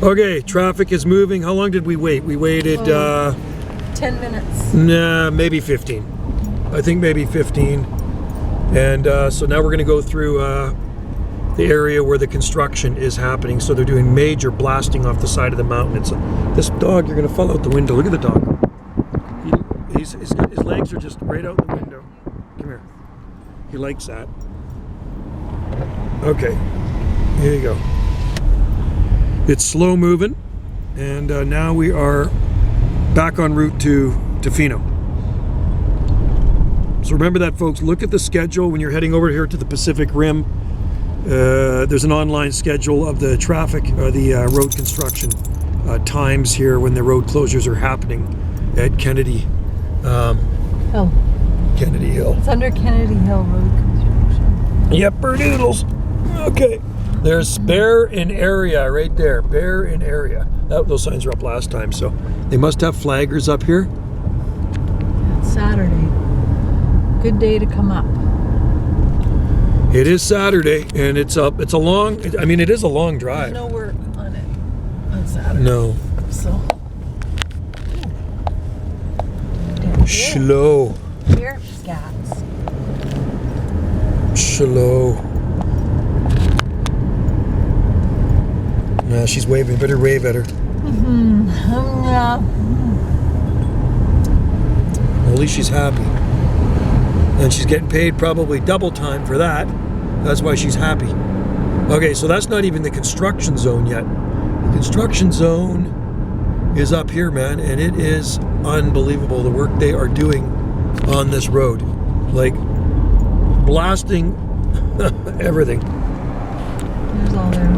Okay, traffic is moving. How long did we wait? We waited 10 minutes. Nah, maybe 15. I think maybe 15. And so now we're going to go through the area where the construction is happening. So they're doing major blasting off the side of the mountain. This dog, you're going to fall out the window. Look at the dog. His legs are just right out the window. Come here. He likes that. Okay, here you go. It's slow moving, and now we are back en route to Tofino. So remember that, folks. Look at the schedule when you're heading over here to the Pacific Rim. There's an online schedule of the traffic, the road construction times here when the road closures are happening at Kennedy Hill. Kennedy Hill. It's under Kennedy Hill Road construction. Yep, doodles. Okay. There's Bear in Area right there. Bear in Area. Those signs were up last time, so they must have flaggers up here. It's Saturday. Good day to come up. It is Saturday, and it is a long drive. There's no work on it on Saturday. No. So. Slow. Here, scats. Slow. Nah, she's waving. Better wave at her. Yeah. Well, at least she's happy. And she's getting paid probably double time for that. That's why she's happy. Okay, so that's not even the construction zone yet. The construction zone is up here, man, and it is unbelievable the work they are doing on this road. Like, blasting everything. There's all there.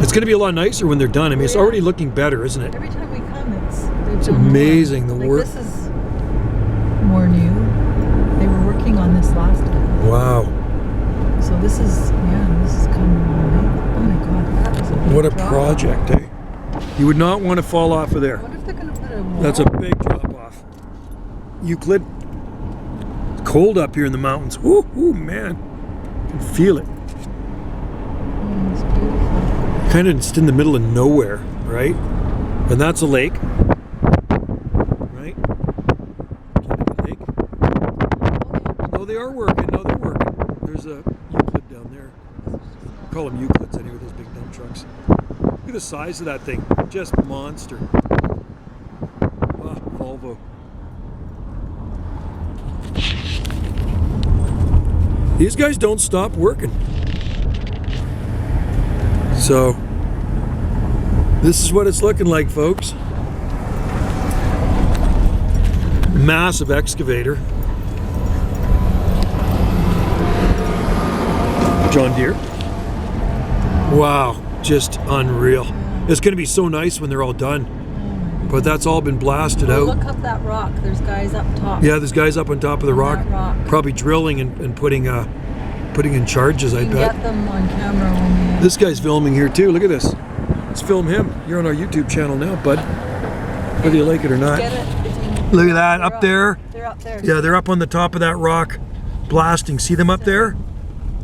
It's going to be a lot nicer when they're done. I mean, it's already looking better, isn't it? Every time we come, It's amazing the work. This is more new. They were working on this last time. Wow. So this is coming along. Oh my God, that is a big What a drop. project, eh? You would not want to fall off of there. I wonder if they're going to put a wall. That's a big drop off. Euclid. It's cold up here in the mountains. Ooh, man. You can feel it. It's beautiful. Kind of just in the middle of nowhere, right? And that's a lake. Right? Lake. Oh, they are working. No, they're working. There's a Euclid down there. We call them Euclids anyway, those big dump trucks. Look at the size of that thing. Just monster. Volvo. These guys don't stop working. So, this is what it's looking like, folks. Massive excavator. John Deere. Wow, just unreal. It's going to be so nice when they're all done. But that's all been blasted out. Look up that rock. There's guys up top. Yeah, there's guys up on top of the rock. Probably drilling and putting in charges, I bet. Get them on camera when you... This guy's filming here too. Look at this. Let's film him. You're on our YouTube channel now, bud. Whether you like it or not. Get it? Look at that, up there. They're up there. Yeah, they're up on the top of that rock, blasting. See them up there?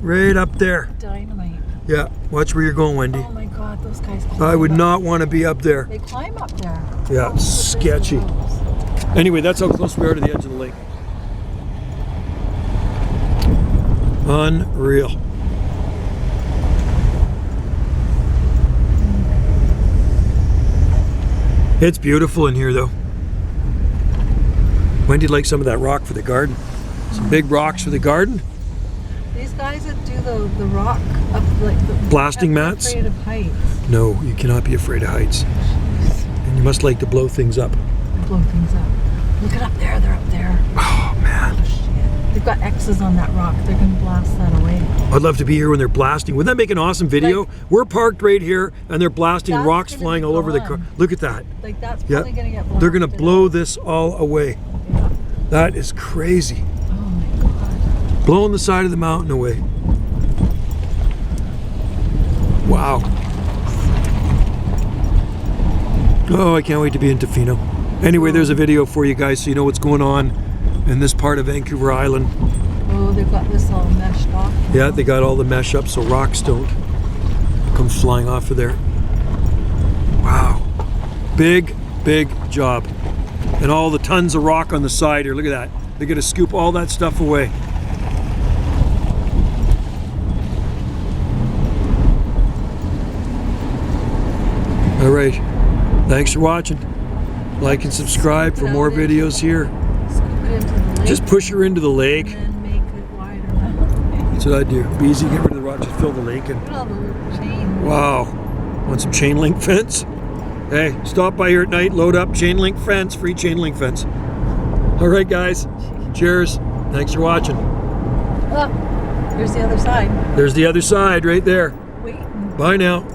Right up there. Dynamite. Yeah, watch where you're going, Wendy. Oh my God, those guys. I would not want to be up there. They climb up there. Yeah, it's sketchy. Anyway, that's how close we are to the edge of the lake. Unreal. It's beautiful in here, though. Wendy'd like some of that rock for the garden. Some big rocks for the garden. These guys that do the rock up like the Blasting mats? Afraid of heights. No, you cannot be afraid of heights. And you must like to blow things up. Blow things up. Look at up there. They're up there. Oh, man. Shit. They've got X's on that rock. They're going to blast that away. I'd love to be here when they're blasting. Wouldn't that make an awesome video? Like, we're parked right here, and they're blasting that's rocks gonna flying be all over the gone. car. Look at that. Like that's probably going to get blasted. They're going to blow this all away. Yeah. That is crazy. Oh my God. Blowing the side of the mountain away. Wow. Oh, I can't wait to be in Tofino. Anyway, there's a video for you guys so you know what's going on in this part of Vancouver Island. Oh, they've got this all meshed off. Yeah, they got all the mesh up so rocks don't come flying off of there. Wow. Big, big job. And all the tons of rock on the side here. Look at that. They're going to scoop all that stuff away. All right. Thanks for watching. Like and subscribe for more videos here. Scoop it into the lake. Just push her into the lake. And then make it wider now. That's what I do. Be easy, get rid of the rock, just fill the lake in. Look at all the chain. Wow. Want some chain link fence? Hey, stop by here at night, load up chain link fence, free chain link fence. All right, guys. Cheers. Thanks for watching. Oh, here's the other side. There's the other side right there. Wait. Bye now.